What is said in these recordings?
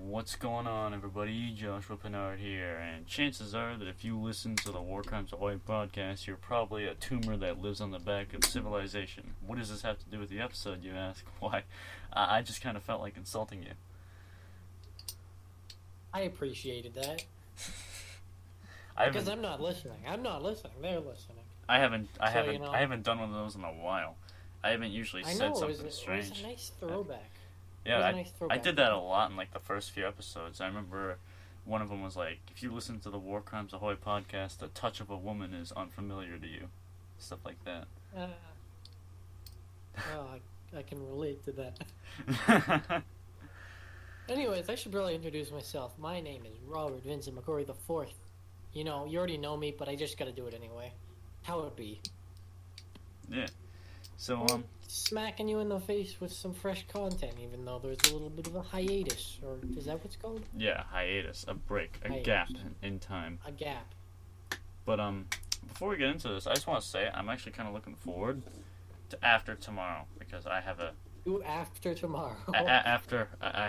What's going on, everybody? Joshua Pinard here, and chances are that if you listen to the War Crimes Ahoy podcast, you're probably a tumor that lives on the back of civilization. What does this have to do with the episode, you ask? Why, I just kind of felt like insulting you. I appreciated that. I Because haven't, I'm not listening. I'm not listening. They're listening. I haven't, I So, haven't, you know- I haven't done one of those in a while. I haven't usually I said know, something it was strange. a nice throwback. Yeah, It was a I, nice I throwback. did that a lot in like the first few episodes. I remember one of them was like, if you listen to the War Crimes Ahoy podcast, the touch of a woman is unfamiliar to you. Stuff like that. I can relate to that. Anyways, I should probably introduce myself. My name is Robert Vincent McCory IV. You know, you already know me, but I just gotta do it anyway. How it be? Yeah. So, Smacking you in the face with some fresh content, even though there's a little bit of a hiatus, or is that what's called? yeah, hiatus, a break, a Hiatus. gap in time. A gap. But, before we get into this, I just want to say I'm actually kind of looking forward to after tomorrow, because I have a, Ooh, after tomorrow. I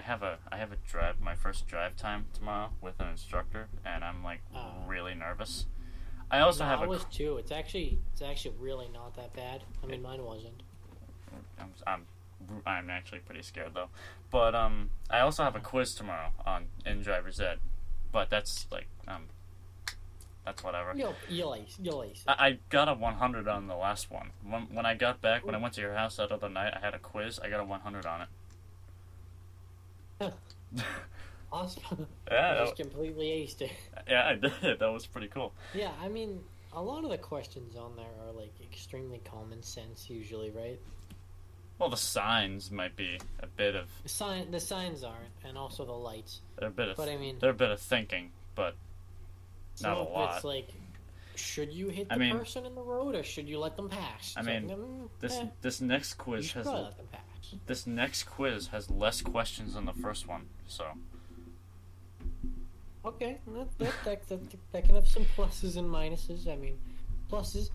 have a drive, my first drive time tomorrow with an instructor, and I'm like really nervous. I also have I a was too. It's actually really not that bad. I mean, mine wasn't. I'm actually pretty scared though. But I also have a quiz tomorrow in driver's ed. But that's like that's whatever. You'll ace. I got a 100 on the last one. When I got back, when I went to your house that other night, I had a quiz. I got a 100 on it. Awesome. Yeah, I just completely aced it. yeah, I did. That was pretty cool. Yeah, I mean, a lot of the questions on there are like extremely common sense usually, right? Well, the signs might be a bit of The signs aren't, and also the lights. they're a bit of But I mean, they're a bit of thinking, but not a so lot. it's like, should you hit I the mean- person in the road, or should you let them pass? I It's mean, like, this next you quiz should has probably let them pass. this next quiz has less questions than the first one. So Okay, that can have some pluses and minuses. I mean, pluses,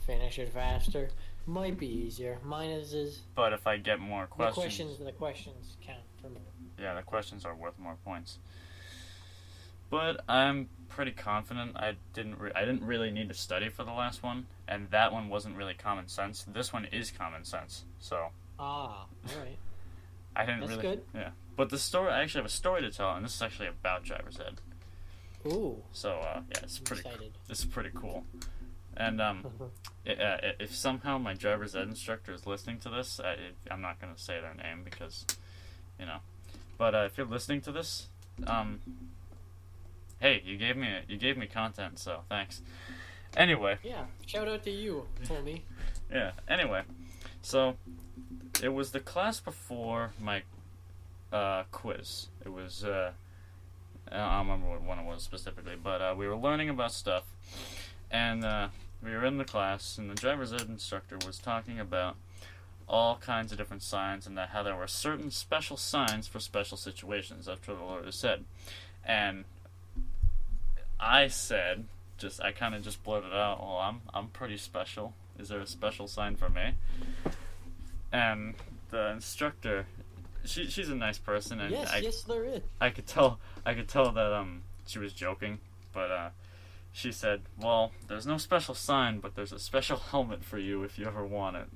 finish it faster, might be easier. Minuses, but if I get more the questions, questions count for more. yeah, the questions are worth more points. But I'm pretty confident I didn't really need to study for the last one, and that one wasn't really common sense. This one is common sense, so All right. I didn't That's really. good. Yeah, but the story, I actually have a story to tell, and this is actually about driver's ed. Ooh, So yeah, it's I'm pretty. excited. This is pretty cool. And if somehow my driver's ed instructor is listening to this, I'm not gonna say their name because, you know. But if you're listening to this, hey, you gave me content, so thanks. Anyway, Yeah, shout out to you, homie. yeah. Anyway, so it was the class before my quiz. It was I don't remember what one it was specifically, but we were learning about stuff, and we were in the class, and the driver's ed instructor was talking about all kinds of different signs, and how there were certain special signs for special situations. That's what the Lord has said, and I said, I kind of just blurted out, "Well, I'm pretty special. Is there a special sign for me?" And the instructor, she's a nice person, and Yes, there is. I could tell that she was joking, but she said, "Well, there's no special sign, but there's a special helmet for you if you ever want it."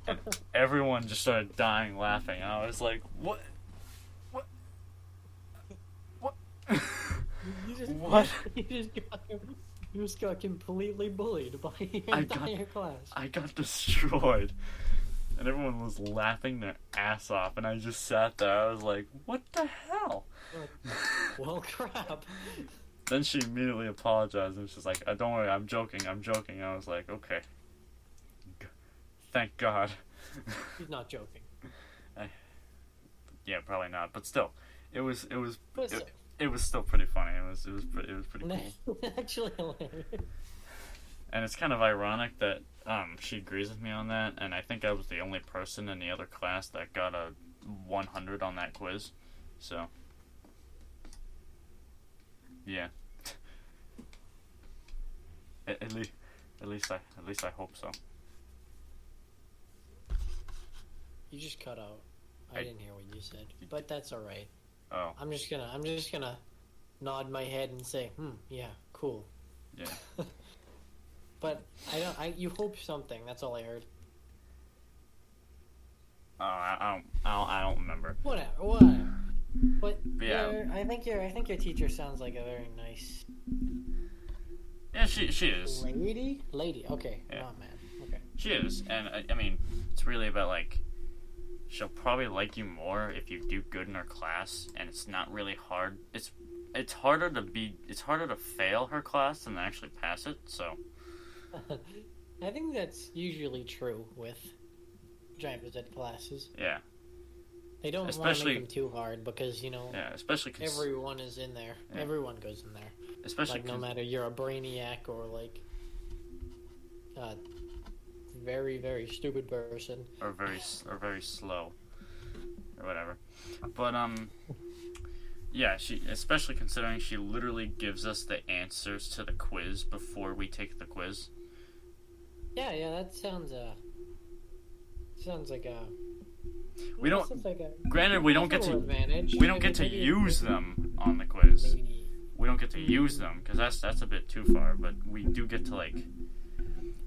And everyone just started dying laughing. And I was like, "What? What? What?" What? You just got completely bullied by your I got- entire class. I got destroyed. And everyone was laughing their ass off, and I just sat there. I was like, "What the hell?" Well, crap. Then she immediately apologized, and she's like, "Don't worry, I'm joking. And I was like, "Okay. Thank God." He's not joking. Yeah, probably not, but still, it was But it was still pretty funny. It was pretty cool. actually hilarious. And it's kind of ironic that she agrees with me on that, and I think I was the only person in the other class that got a 100 on that quiz. So, yeah. At least I hope so. You just cut out. I didn't hear what you said, but that's all right. Oh, I'm just gonna nod my head and say, yeah, cool. yeah. But you hope something. That's all I heard. Oh, I don't remember. Whatever. But Yeah. I think your teacher sounds like a very nice Yeah, she is. lady. Okay, Yeah. not man. Okay. She is, and I mean, it's really about like, she'll probably like you more if you do good in her class, and it's not really hard. It's harder to fail her class than to actually pass it. So I think that's usually true with driver's ed classes. yeah, They don't want to Especially- make them too hard because yeah, especially everyone is in there. Yeah. Everyone goes in there. especially Like no 'cause- matter you're a brainiac or like a very very stupid person. or very slow or whatever. But yeah, she, especially considering she literally gives us the answers to the quiz before we take the quiz. Yeah, that sounds like a. We don't- Sounds like a Granted, we don't get little to advantage. we don't get to Maybe- use them on the quiz. Maybe. We don't get to use them because that's a bit too far. But we do get to like.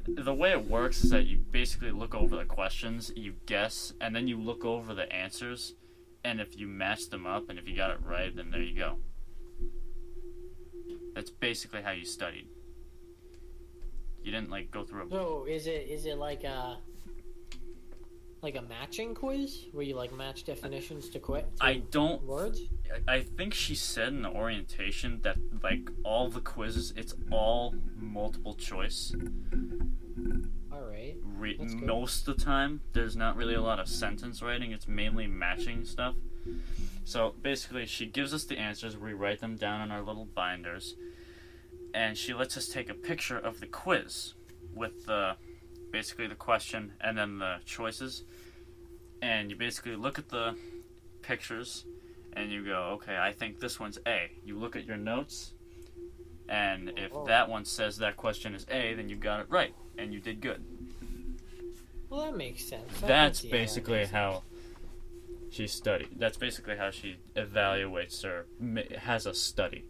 The way it works is that you basically look over the questions, you guess, and then you look over the answers, and if you match them up and if you got it right, then there you go. That's basically how you studied. You didn't like go through a. So is it like a matching quiz where you like match definitions to quit? I don't. Words. I think she said in the orientation that like all the quizzes, it's all multiple choice. All right. That's good. Most of the time, there's not really a lot of sentence writing. It's mainly matching stuff. So basically, she gives us the answers. We write them down in our little binders, and she lets us take a picture of the quiz with basically the question and then the choices. And you basically look at the pictures, and you go, okay, I think this one's A. You look at your notes, and if that one says that question is A, then you got it right, and you did good. Well, that makes sense. I can That's see how that basically makes how she studied. That's basically how she evaluates or has us study.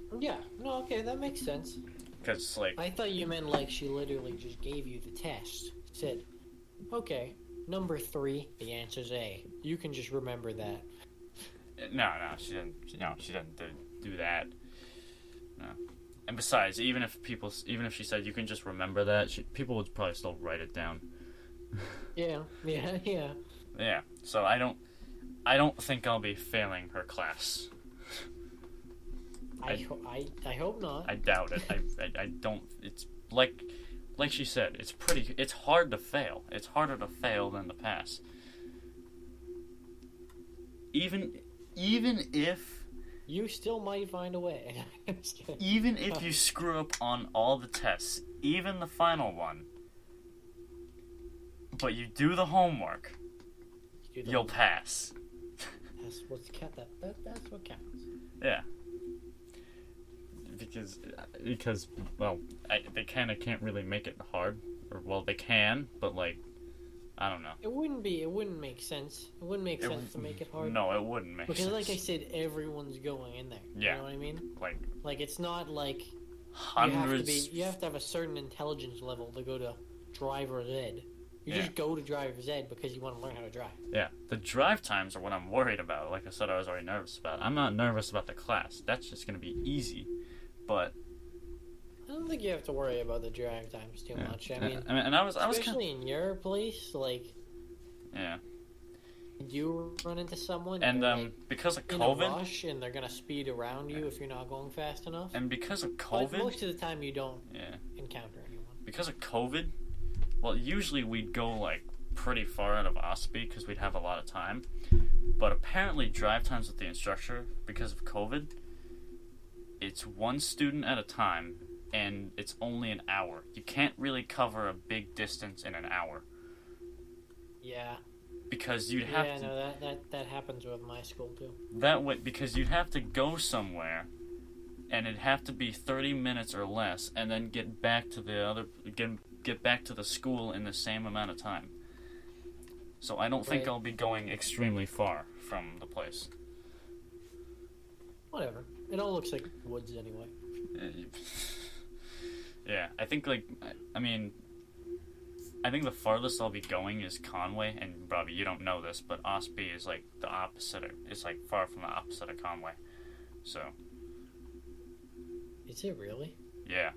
sense. Yeah. No. Okay, that makes sense. Because, like, I thought you meant like she literally just gave you the test. Said, okay, number 3, the answer's A. You can just remember that. no, she didn't. She didn't do that. No. And besides, even if she said you can just remember that, people would probably still write it down. Yeah. Yeah. So I don't think I'll be failing her class. I hope not. I doubt it. I don't. It's like she said. It's hard to fail. It's harder to fail than to pass. Even if You still might find a way. I'm just kidding. even if you screw up on all the tests, even the final one, but you do the homework, You do you'll pass. That's what counts. Yeah. Because well, they kind of can't really make it hard, or well, they can, but like, I don't know. It wouldn't make sense. It wouldn't make sense to make it hard. No, it wouldn't make Because sense. like I said, everyone's going in there. Yeah. You know what I mean? Like It's not like hundreds. you have to have a certain intelligence level to go to driver's ed. You Yeah. just go to driver's ed because you want to learn how to drive. Yeah, the drive times are what I'm worried about. Like I said, I was already nervous about. I'm not nervous about the class. That's just gonna be easy. But I don't think you have to worry about the drive times too yeah. much. I mean, and I was kind especially in your place, like yeah. you run into someone And they're, like, because of in a COVID, rush and they're gonna speed around you if you're not going fast enough. and because of But COVID, most of the time you don't yeah, encounter anyone. because of COVID, well, usually we'd go like pretty far out of Ospey because we'd have a lot of time. But apparently, drive times with the instructor because of COVID, it's one student at a time, and it's only an hour. You can't really cover a big distance in an hour Yeah. because you'd have Yeah, to. no, that happens with my school too. That way, because you'd have to go somewhere, and it'd have to be 30 minutes or less, and then get back to the school in the same amount of time. So I don't think Right. I'll be going extremely far from the place. Whatever. It all looks like woods anyway. Yeah, I think I mean, I think the farthest I'll be going is Conway, and Robbie, you don't know this, but Osby is like the opposite. It's like far from the opposite of Conway. So Is it really? yeah,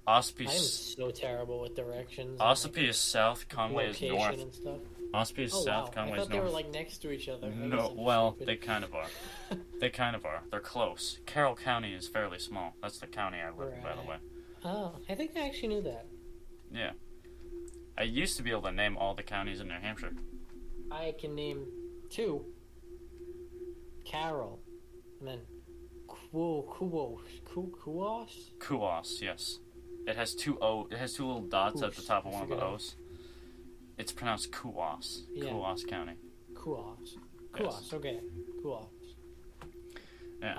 I am Ospey's so terrible with directions. Ospey is south, Conway is location north. and stuff. Ospey is Oh south, wow! Conway I is thought they were north. like next to each other. I guess No, I'm well, stupid. they kind of are. They kind of are. They're close. Carroll County is fairly small. That's the county I live in, by the Right. way. Oh, I think I actually knew that. Yeah. I used to be able to name all the counties in New Hampshire. I can name 2. Carroll, and then Kuos. Kuos, yes. It has two little dots at the Coos. top of I one of the forgot. O's. It's pronounced Kuos. Yeah. Kuos County. Kuos. Yes. Okay. Kuos. Yeah.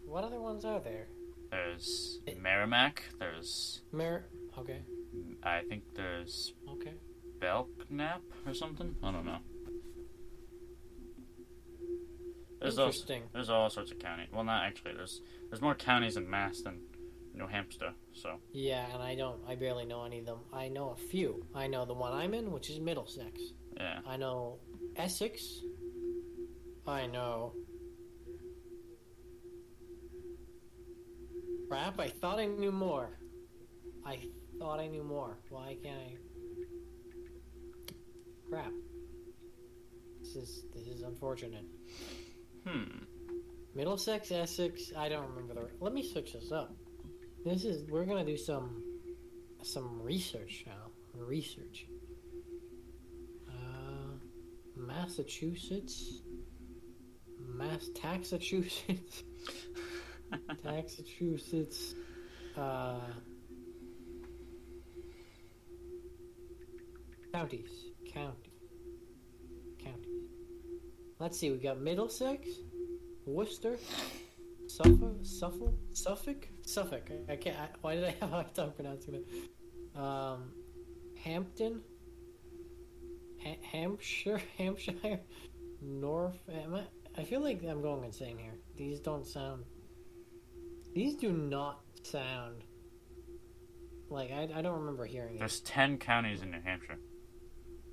What other ones are there? There's Merrimack. There's Okay. I think there's Okay. Belknap or something. I don't know. Interesting. There's all sorts of counties. Well, not actually. There's more counties in Mass than New Hampshire. So Yeah, and I barely know any of them. I know a few. I know the one I'm in, which is Middlesex. yeah. I know Essex. I know. Crap, I thought I knew more. Why can't I? Crap. This is unfortunate. Middlesex, Essex, I don't remember let me switch this up. We're gonna do some research now. Research. Massachusetts. Taxachusetts. Taxachusetts. Counties. Let's see, we got Middlesex, Worcester, Suffolk. I can't. Why did I have a hard time pronouncing it? Hampton, Hampshire, North. I feel like I'm going insane here. These do not sound like I don't remember hearing it. There's 10 counties in New Hampshire.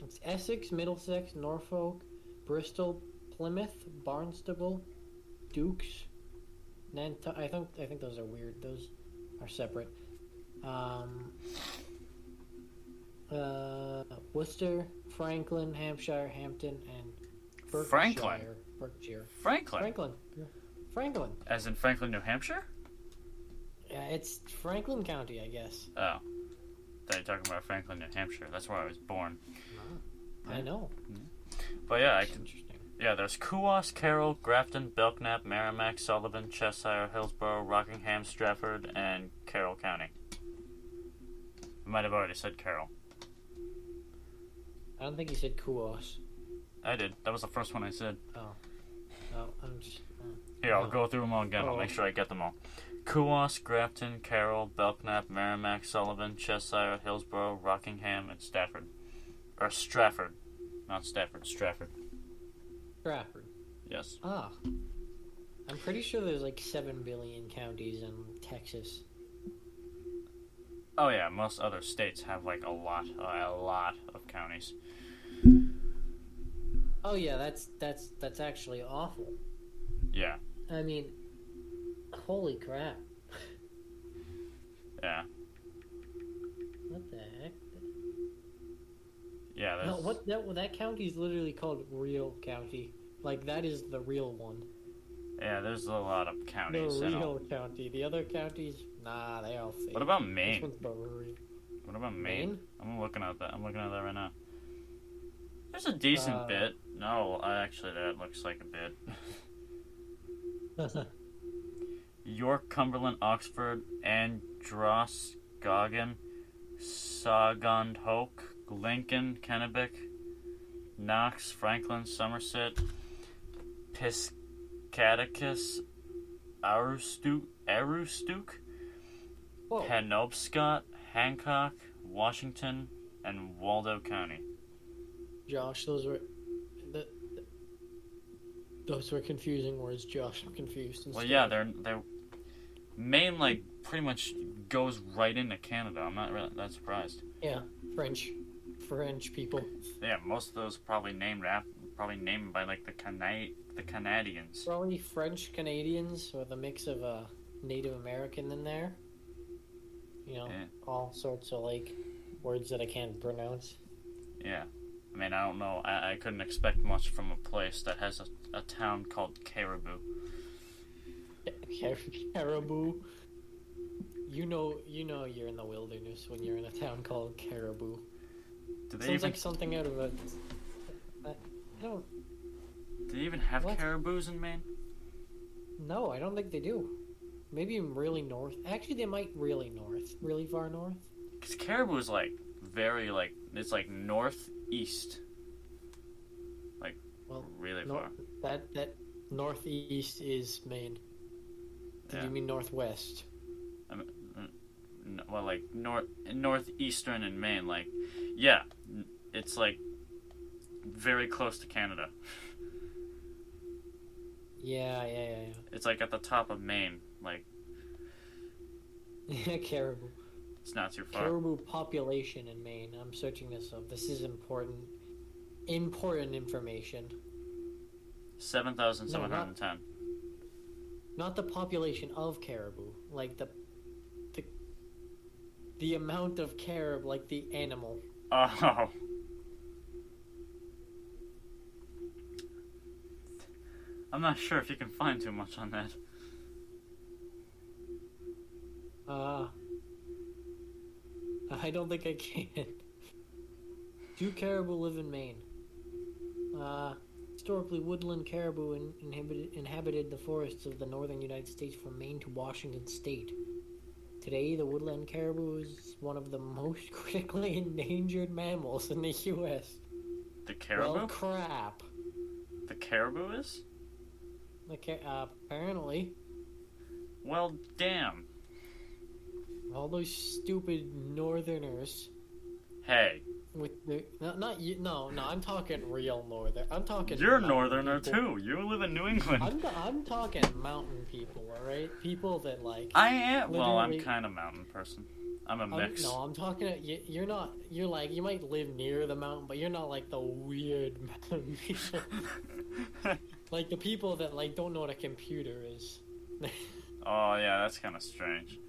It's Essex, Middlesex, Norfolk, Bristol, Plymouth, Barnstable, Dukes, Nantucket. I think those are weird. Those are separate. Worcester, Franklin, Hampshire, Hampton, and Berkshire. Franklin. As in Franklin, New Hampshire? Yeah, it's Franklin County, I guess. Oh. Thought you were talking about Franklin, New Hampshire. That's where I was born. I know. But yeah, It's interesting. there's Kuos, Carroll, Grafton, Belknap, Merrimack, Sullivan, Cheshire, Hillsborough, Rockingham, Stratford, and Carroll County. I might have already said Carroll. I don't think you said Kuos. I did. That was the first one I said. Oh, I'm just. Here, I'll go through them all again. I'll Oh. make sure I get them all. Kuos, Grafton, Carroll, Belknap, Merrimack, Sullivan, Cheshire, Hillsborough, Rockingham, and Stafford. Or Stratford. Not Stafford, Stratford. Stratford. Yes. Ah. I'm pretty sure there's like 7 billion counties in Texas. Oh yeah, most other states have like a lot of counties. Oh yeah, that's actually awful. Yeah. I mean, holy crap. Yeah. What the heck? Yeah, No, there's... that county is literally called Real County. Like that is the real one. Yeah, there's a lot of The counties. real county. The other counties, nah, they all fake. What about This Maine? one's about real. What about Maine? Maine? I'm looking at that right now. There's a decent bit. No, actually that looks like a bit. York, Cumberland, Oxford, Androscoggin, Sagundhoke, Lincoln, Kennebec, Knox, Franklin, Somerset, Piscatacus, Aroostook, Whoa. Penobscot, Hancock, Washington, and Waldo County. Josh. The, those were confusing words, Josh. I'm confused. Well, yeah, they're Maine like pretty much goes right into Canada. I'm not really that surprised. Yeah, French people. Yeah, most of those probably named by like the Canadians. Probably French Canadians with a mix of Native American in there. You know, Yeah. all sorts of like words that I can't pronounce. Yeah. I mean, I don't know. I couldn't expect much from a place that has a town called Caribou. Caribou. You know you're in the wilderness when you're in a town called Caribou. Do they Sounds even like something out of a. I don't. do they even have What? caribous in Maine? No, I don't think they do. Maybe really north. Actually, they might really north, really far north. Because caribou is like very like it's like northeast, like Well, really nor- far. that northeast is Maine. Did Yeah. you mean northwest? Well, like northeastern in Maine, like yeah, it's like very close to Canada. Yeah. It's like at the top of Maine, like Caribou. it's not too far. Caribou population in Maine. I'm searching this up. This is important information. 7,710. Not the population of caribou, like the amount of carib, like the animal. Oh. I'm not sure if you can find too much on that. I don't think I can. Do caribou live in Maine? Historically, woodland caribou inhabited the forests of the northern United States from Maine to Washington State. Today, the woodland caribou is one of the most critically endangered mammals in the U.S. The caribou? Well, crap. The caribou is? Apparently. Well, damn. All those stupid northerners Hey, with the not you. No, I'm talking real northern. I'm talking. you're a mountain northerner people. too. You live in New England. I'm talking mountain people. All right, people that like. I am. Well, I'm literally- kind of mountain person. I'm a mix. I'm talking. You're not. You're like you might live near the mountain, but you're not like the weird mountain people. Like the people that like don't know what a computer is. Oh yeah, that's kind of strange.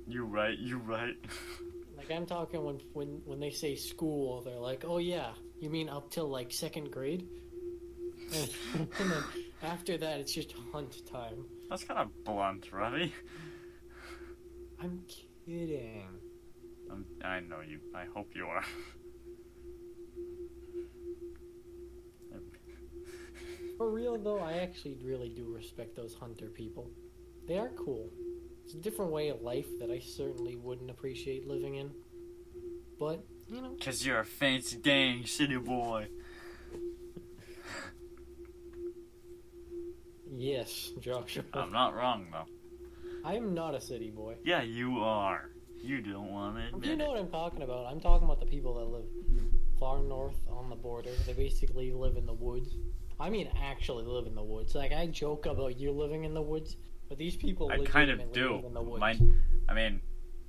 You right. Like I'm talking when they say school, they're like, oh yeah, you mean up till like second grade? And then after that, it's just hunt time. That's kind of blunt, Robbie. I'm kidding. I know you. I hope you are. For real though, I actually really do respect those hunter people. They are cool. It's a different way of life that I certainly wouldn't appreciate living in. But, you know. Cause you're a fancy dang city boy. Yes, Joshua. I'm not wrong though. I am not a city boy. Yeah, you are. You don't want to admit You know it. what I'm talking about. I'm talking about the people that live far north on the border. They basically live in the woods. I mean, actually live in the woods. Like, I joke about you living in the woods, but these people I kind of legitimately do. live in the woods. I mean,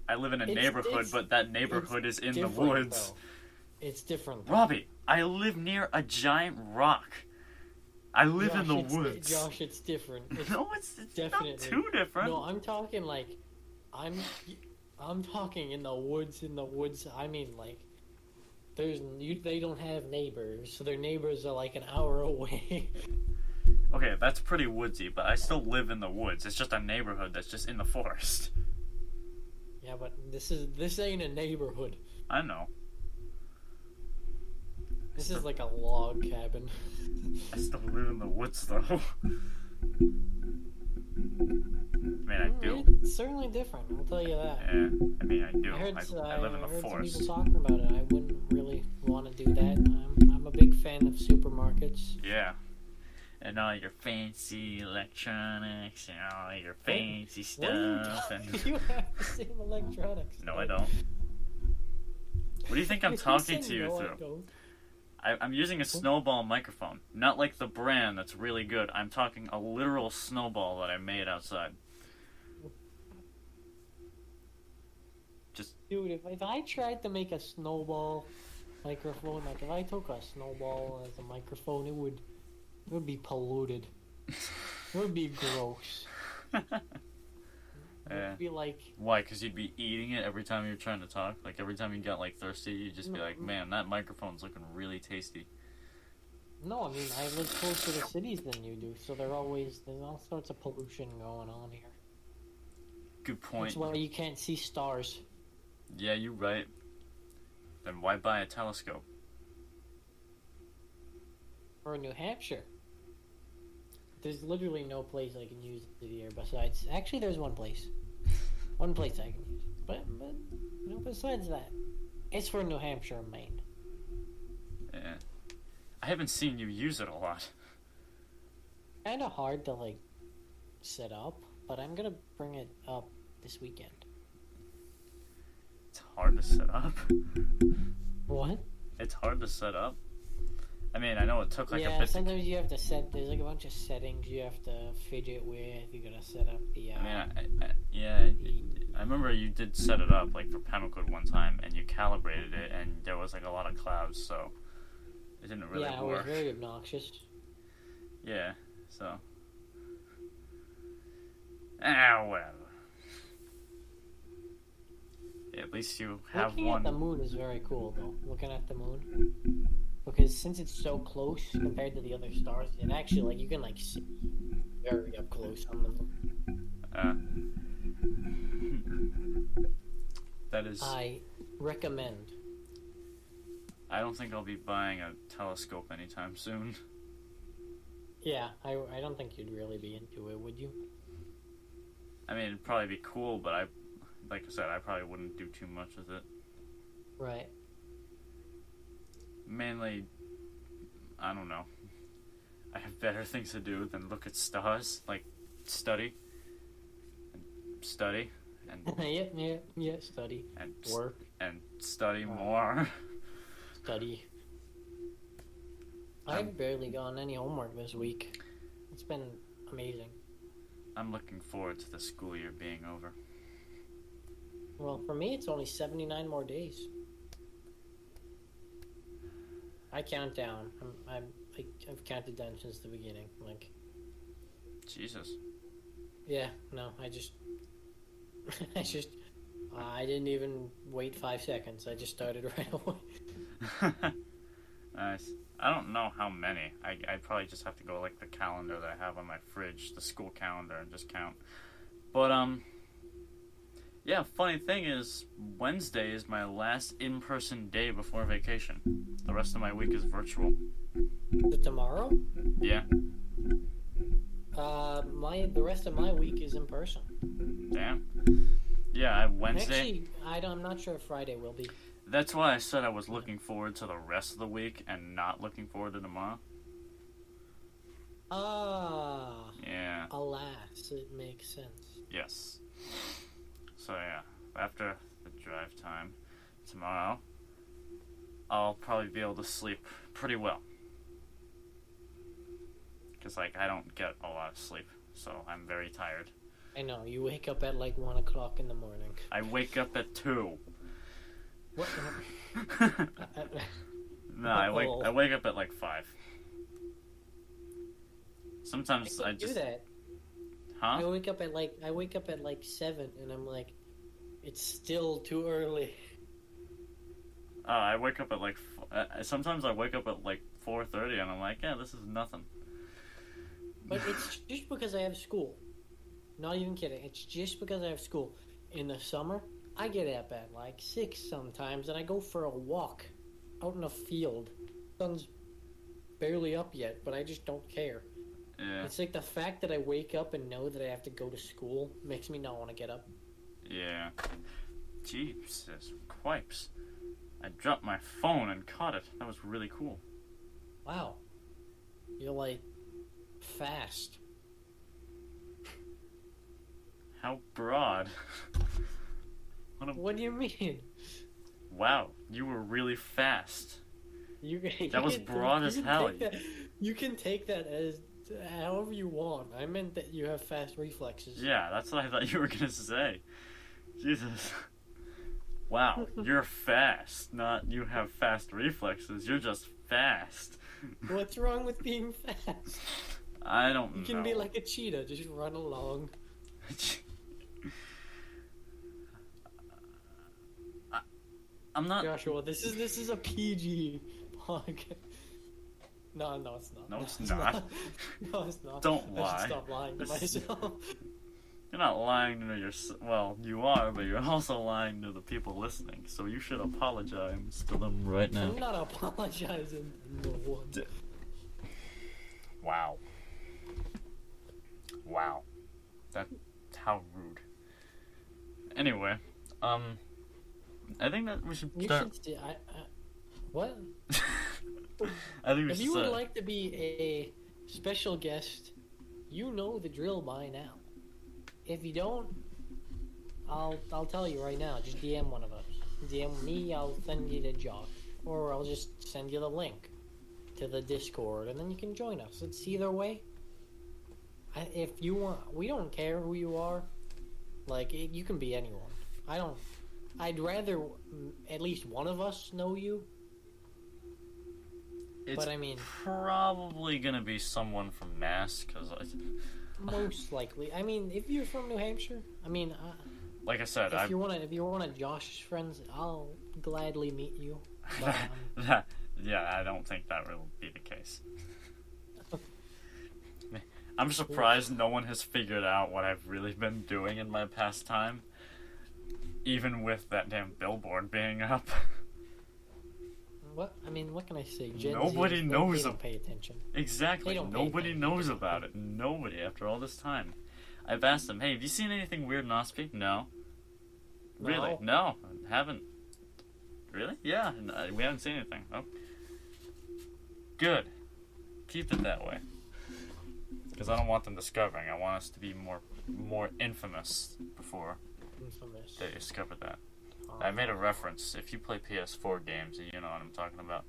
I live in a neighborhood, it's- but that neighborhood is in the different, woods. though. It's different. though. Robbie, I live near a giant rock. I live in the Josh, woods. Josh, it's different. It's, No, it's definitely not too different. No, I'm talking like, I'm talking in the woods. In the woods, I mean like, they don't have neighbors, so their neighbors are like an hour away. Okay, that's pretty woodsy, but I still live in the woods. It's just a neighborhood that's just in the forest. Yeah, but this ain't a neighborhood. I know. This is like a log cabin. I still live in the woods, though. I mean, I do. It's certainly different. I'll tell you that. Yeah, I mean, I do. I heard, I live in the heard some forest. people talking about it. I wouldn't really want to do that. I'm a big fan of supermarkets. Yeah. And all your fancy electronics and all your fancy What are you stuff. talking? And You have the same electronics. no, I don't. What do you think I'm You talking said to you no, I through? don't. I'm using a snowball microphone. Not like the brand that's really good. I'm talking a literal snowball that I made outside. Just, Dude, if I tried to make a snowball microphone, like if I took a snowball as a microphone, it would be polluted. It would be gross. It Yeah. would be like, Why? Because you'd be eating it every time you're trying to talk? Like, every time you got, like, thirsty, you'd just be like, man, that microphone's looking really tasty. no, I mean, I live closer to cities than you do, so there's all sorts of pollution going on here. Good point. That's why you can't see stars. Yeah, you're right. Then why buy a telescope? For New Hampshire. There's literally no place I can use it here besides... Actually, there's one place. One place I can use it. But you know, besides that, it's for New Hampshire and Maine. Yeah. I haven't seen you use it a lot. Kind of hard to, like, set up, but I'm gonna bring it up this weekend. It's hard to set up. What? It's hard to set up. I mean, I know it took like yeah, a bit. sometimes you have to set. There's like a bunch of settings you have to fidget with. You gotta set up the. I mean, I remember you did set it up like for Penalcode one time, and you calibrated it, and there was like a lot of clouds, so it didn't really yeah, it was work. very obnoxious. Yeah, so. Ah, well. At least you have Looking one. at the moon is very cool, though. Looking at the moon, because since it's so close compared to the other stars, it actually like you can like see very up close on the moon. That is. I recommend. I don't think I'll be buying a telescope anytime soon. Yeah, I don't think you'd really be into it, would you? I mean, it'd probably be cool, but like I said, I probably wouldn't do too much with it. Right. Mainly, I don't know. I have better things to do than look at stars, like study, and yeah. Study. and Work. and study more. Study. I've barely gotten any homework this week. It's been amazing. I'm looking forward to the school year being over. Well, for me, it's only 79 more days. I count down. I've counted down since the beginning. Like, Jesus. yeah, no, I didn't even wait 5 seconds. I just started right away. Nice. I don't know how many. I probably just have to go like the calendar that I have on my fridge, the school calendar, and just count. But yeah. Funny thing is, Wednesday is my last in-person day before vacation. The rest of my week is virtual. So tomorrow? Yeah. The rest of my week is in person. Damn. Yeah. Wednesday. Actually, I'm not sure if Friday will be. That's why I said I was looking forward to the rest of the week and not looking forward to tomorrow. Ah. Yeah. Alas, it makes sense. Yes. So yeah, after the drive time tomorrow, I'll probably be able to sleep pretty well. Because like I don't get a lot of sleep, so I'm very tired. I know, you wake up at like 1 o'clock in the morning. I wake up at 2. What? No, I wake up at like 5. Sometimes I just do that. Huh? I wake up at like 7, and I'm like, it's still too early. I wake up at like sometimes I wake up at like 4:30 and I'm like, yeah, this is nothing. But it's just because I have school. Not even kidding. It's just because I have school. In the summer, I get up at like 6 sometimes, and I go for a walk out in a field. Sun's barely up yet, but I just don't care. Yeah. It's like the fact that I wake up and know that I have to go to school makes me not want to get up. Yeah. Jesus, quipes. I dropped my phone and caught it. That was really cool. Wow. You're like fast. How broad. What do you mean? Wow, you were really fast. That was broad as hell. You can take that as however you want. I meant that you have fast reflexes. Yeah, that's what I thought you were gonna say. Jesus. Wow, you're fast. Not you have fast reflexes. You're just fast. What's wrong with being fast? I don't know. You can be like a cheetah, just run along. I'm not. Joshua, this is a PG podcast. No, it's not. No, it's not. No, it's not. Don't I lie. should stop lying to myself. You're not lying to yourself. Well, you are, but you're also lying to the people listening. So you should apologize to them right now. I'm not apologizing. No. Wow. Wow. That. How rude. Anyway, I think that we should start. What? I think we If should you would start. like to be a special guest, you know the drill by now. If you don't, I'll tell you right now. Just DM one of us. DM me. I'll send you to Josh, or I'll just send you the link to the Discord, and then you can join us. It's either way. If you want, we don't care who you are. Like you can be anyone. I'd rather at least one of us know you. It's But I mean, probably gonna be someone from Mass, because, most likely. I mean, if you're from New Hampshire, I mean, like I said, if you're one of Josh's friends, I'll gladly meet you. But, yeah, I don't think that will be the case. I'm surprised no one has figured out what I've really been doing in my past time, even with that damn billboard being up. what? I mean, what can I say? Gen Nobody Z, knows they don't pay attention. Exactly. They don't pay Nobody attention. knows about it. Nobody after all this time. I've asked them, hey, have you seen anything weird in Ospey? No. No. Really? No. Haven't. Really? Yeah. We haven't seen anything. Oh. Good. Keep it that way. Because I don't want them discovering. I want us to be more infamous before Infamous. they discover that. I made a reference. If you play PS4 games, you know what I'm talking about.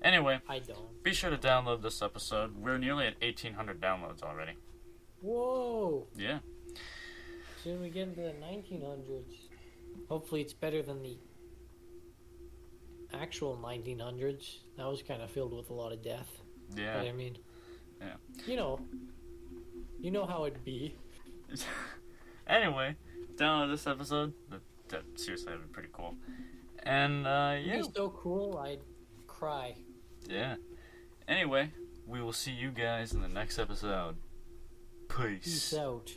Anyway, I don't. be sure to download this episode. We're nearly at 1,800 downloads already. Whoa! Yeah. Soon we get into the 1900s. Hopefully, it's better than the actual 1900s. That was kind of filled with a lot of death. Yeah. But I mean, Yeah. you know how it'd be. Anyway, download this episode. That seriously, that'd be pretty cool. And, yeah. It'd be so cool, I'd cry. Yeah. Anyway, we will see you guys in the next episode. Peace. Peace out.